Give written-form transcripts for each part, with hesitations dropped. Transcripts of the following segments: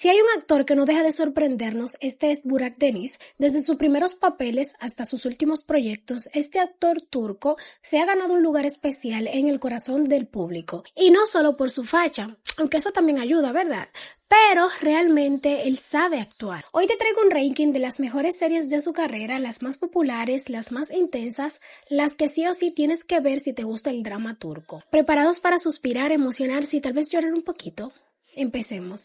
Si hay un actor que no deja de sorprendernos, este es Burak Deniz. Desde sus primeros papeles hasta sus últimos proyectos, este actor turco se ha ganado un lugar especial en el corazón del público. Y no solo por su facha, aunque eso también ayuda, ¿verdad? Pero realmente él sabe actuar. Hoy te traigo un ranking de las mejores series de su carrera, las más populares, las más intensas, las que sí o sí tienes que ver si te gusta el drama turco. ¿Preparados para suspirar, emocionarse y tal vez llorar un poquito? Empecemos.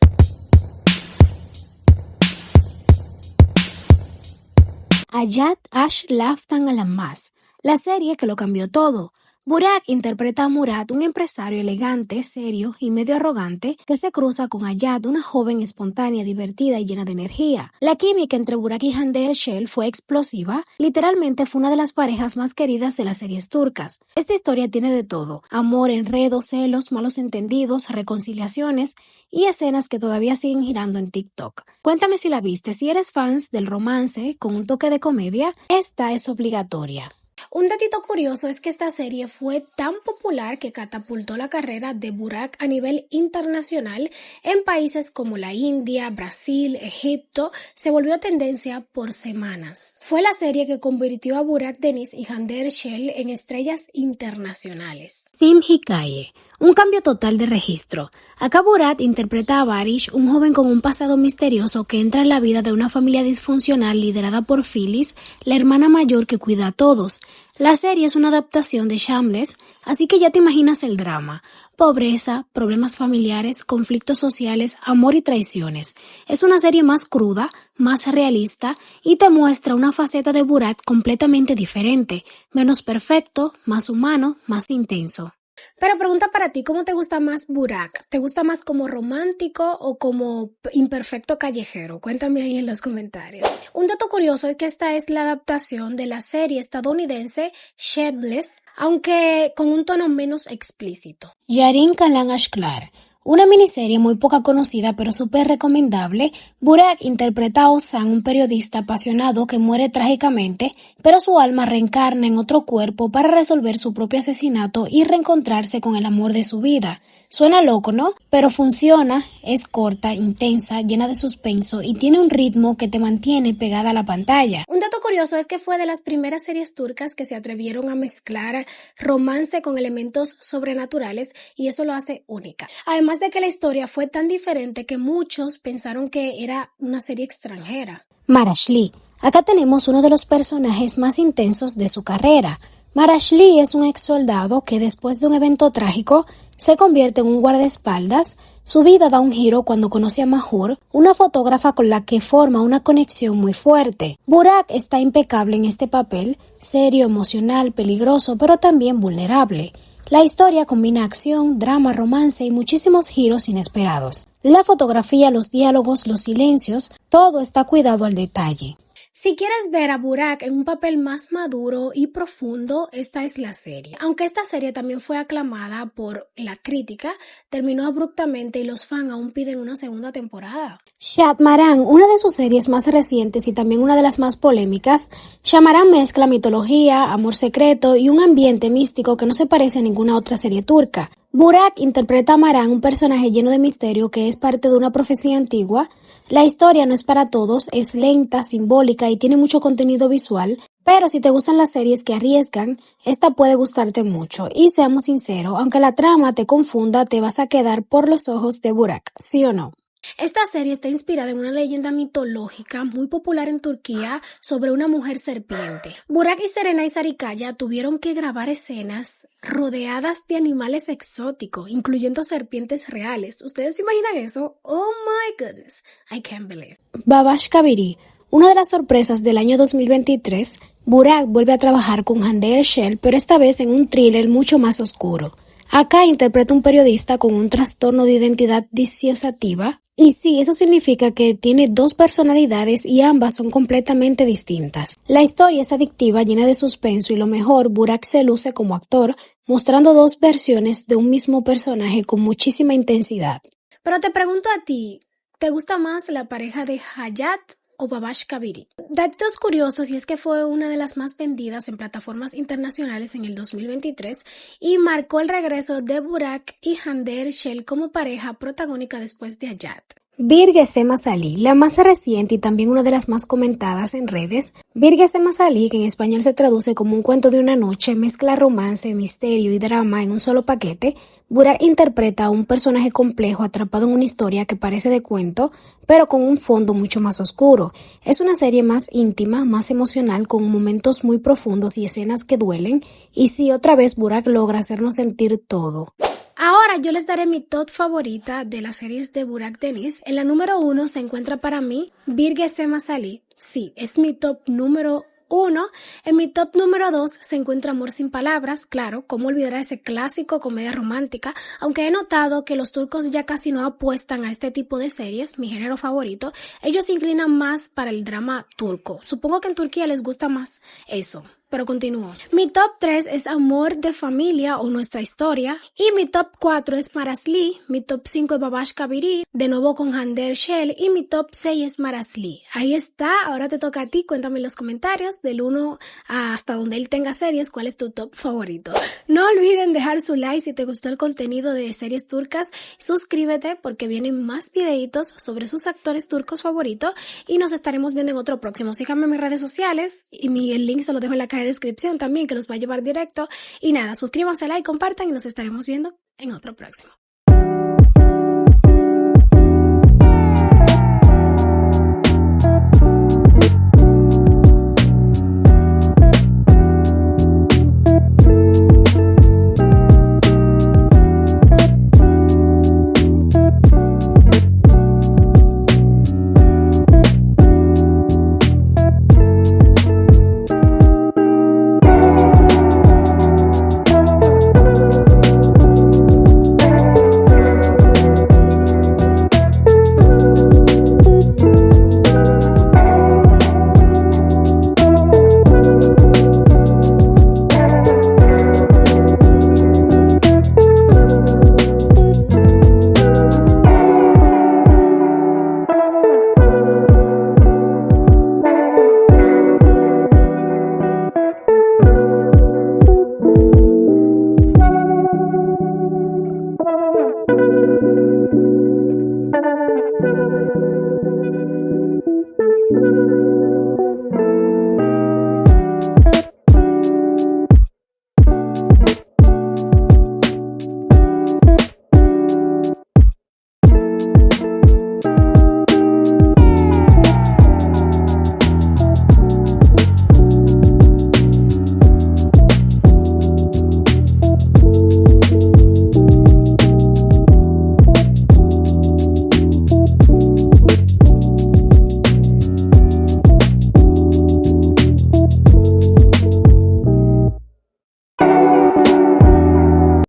Hayat Ash Laftan Alamaz, la serie que lo cambió todo. Burak interpreta a Murat, un empresario elegante, serio y medio arrogante que se cruza con Hayat, una joven espontánea, divertida y llena de energía. La química entre Burak y Hande Erçel fue explosiva, literalmente fue una de las parejas más queridas de las series turcas. Esta historia tiene de todo: amor, enredos, celos, malos entendidos, reconciliaciones y escenas que todavía siguen girando en TikTok. Cuéntame si la viste. Si eres fans del romance con un toque de comedia, esta es obligatoria. Un datito curioso es que esta serie fue tan popular que catapultó la carrera de Burak a nivel internacional en países como la India, Brasil, Egipto. Se volvió tendencia por semanas. Fue la serie que convirtió a Burak Deniz y Hande Erçel en estrellas internacionales. Sim Hikaye, un cambio total de registro. Acá Burak interpreta a Barış, un joven con un pasado misterioso que entra en la vida de una familia disfuncional liderada por Filiz, la hermana mayor que cuida a todos. La serie es una adaptación de Shameless, así que ya te imaginas el drama: pobreza, problemas familiares, conflictos sociales, amor y traiciones. Es una serie más cruda, más realista y te muestra una faceta de Burak completamente diferente, menos perfecto, más humano, más intenso. Pero pregunta para ti, ¿cómo te gusta más Burak? ¿Te gusta más como romántico o como imperfecto callejero? Cuéntame ahí en los comentarios. Un dato curioso es que esta es la adaptación de la serie estadounidense Shameless, aunque con un tono menos explícito. Yarin Kalan Ashklar, una miniserie muy poca conocida pero súper recomendable. Burak interpreta a Ozan, un periodista apasionado que muere trágicamente, pero su alma reencarna en otro cuerpo para resolver su propio asesinato y reencontrarse con el amor de su vida. Suena loco, ¿no? Pero funciona, es corta, intensa, llena de suspenso y tiene un ritmo que te mantiene pegada a la pantalla. Un dato curioso es que fue de las primeras series turcas que se atrevieron a mezclar romance con elementos sobrenaturales y eso lo hace única. Además de que la historia fue tan diferente que muchos pensaron que era una serie extranjera. Marashli. Acá tenemos uno de los personajes más intensos de su carrera. Marashli es un ex soldado que después de un evento trágico se convierte en un guardaespaldas. Su vida da un giro cuando conoce a Mahur, una fotógrafa con la que forma una conexión muy fuerte. Burak está impecable en este papel, serio, emocional, peligroso, pero también vulnerable. La historia combina acción, drama, romance y muchísimos giros inesperados. La fotografía, los diálogos, los silencios, todo está cuidado al detalle. Si quieres ver a Burak en un papel más maduro y profundo, esta es la serie. Aunque esta serie también fue aclamada por la crítica, terminó abruptamente y los fans aún piden una segunda temporada. Shahmaran, una de sus series más recientes y también una de las más polémicas. Shahmaran mezcla mitología, amor secreto y un ambiente místico que no se parece a ninguna otra serie turca. Burak interpreta a Maran, un personaje lleno de misterio que es parte de una profecía antigua. La historia no es para todos, es lenta, simbólica y tiene mucho contenido visual, pero si te gustan las series que arriesgan, esta puede gustarte mucho. Y seamos sinceros, aunque la trama te confunda, te vas a quedar por los ojos de Burak, ¿sí o no? Esta serie está inspirada en una leyenda mitológica muy popular en Turquía sobre una mujer serpiente. Burak y Serenay Sarıkaya tuvieron que grabar escenas rodeadas de animales exóticos, incluyendo serpientes reales. ¿Ustedes se imaginan eso? Oh my goodness, I can't believe. Babash Kabiri, una de las sorpresas del año 2023, Burak vuelve a trabajar con Hande Erçel, pero esta vez en un thriller mucho más oscuro. Acá interpreta un periodista con un trastorno de identidad disociativa. Y sí, eso significa que tiene dos personalidades y ambas son completamente distintas. La historia es adictiva, llena de suspenso y lo mejor, Burak se luce como actor, mostrando dos versiones de un mismo personaje con muchísima intensidad. Pero te pregunto a ti, ¿te gusta más la pareja de Hayat o Babash Kabiri? Datos curiosos, y es que fue una de las más vendidas en plataformas internacionales en el 2023 y marcó el regreso de Burak y Hande Erçel como pareja protagónica después de Hayat. Birgese Masalí, la más reciente y también una de las más comentadas en redes. Birgese Masalí, que en español se traduce como un cuento de una noche, mezcla romance, misterio y drama en un solo paquete. Burak interpreta a un personaje complejo atrapado en una historia que parece de cuento, pero con un fondo mucho más oscuro. Es una serie más íntima, más emocional, con momentos muy profundos y escenas que duelen, y sí, otra vez Burak logra hacernos sentir todo. Ahora yo les daré mi top favorita de las series de Burak Deniz. En la número 1 se encuentra para mí Birgese Masalí. Sí, es mi top número 1. En mi top número 2 se encuentra Amor sin palabras. Claro, cómo olvidar ese clásico comedia romántica. Aunque he notado que los turcos ya casi no apuestan a este tipo de series, mi género favorito, ellos se inclinan más para el drama turco. Supongo que en Turquía les gusta más eso. Pero continúo. Mi top 3 es Amor de Familia o Nuestra Historia. Y mi top 4 es Marasli. Mi top 5 es Babash Kabiri, de nuevo con Hande Erçel. Y mi top 6 es Marasli. Ahí está. Ahora te toca a ti. Cuéntame en los comentarios del 1 hasta donde él tenga series. ¿Cuál es tu top favorito? No olviden dejar su like si te gustó el contenido de series turcas. Suscríbete porque vienen más videitos sobre sus actores turcos favoritos. Y nos estaremos viendo en otro próximo. Síganme en mis redes sociales. Y el link se lo dejo en la caja de descripción también, que los va a llevar directo. Y nada, suscríbanse, like, compartan y nos estaremos viendo en otro próximo.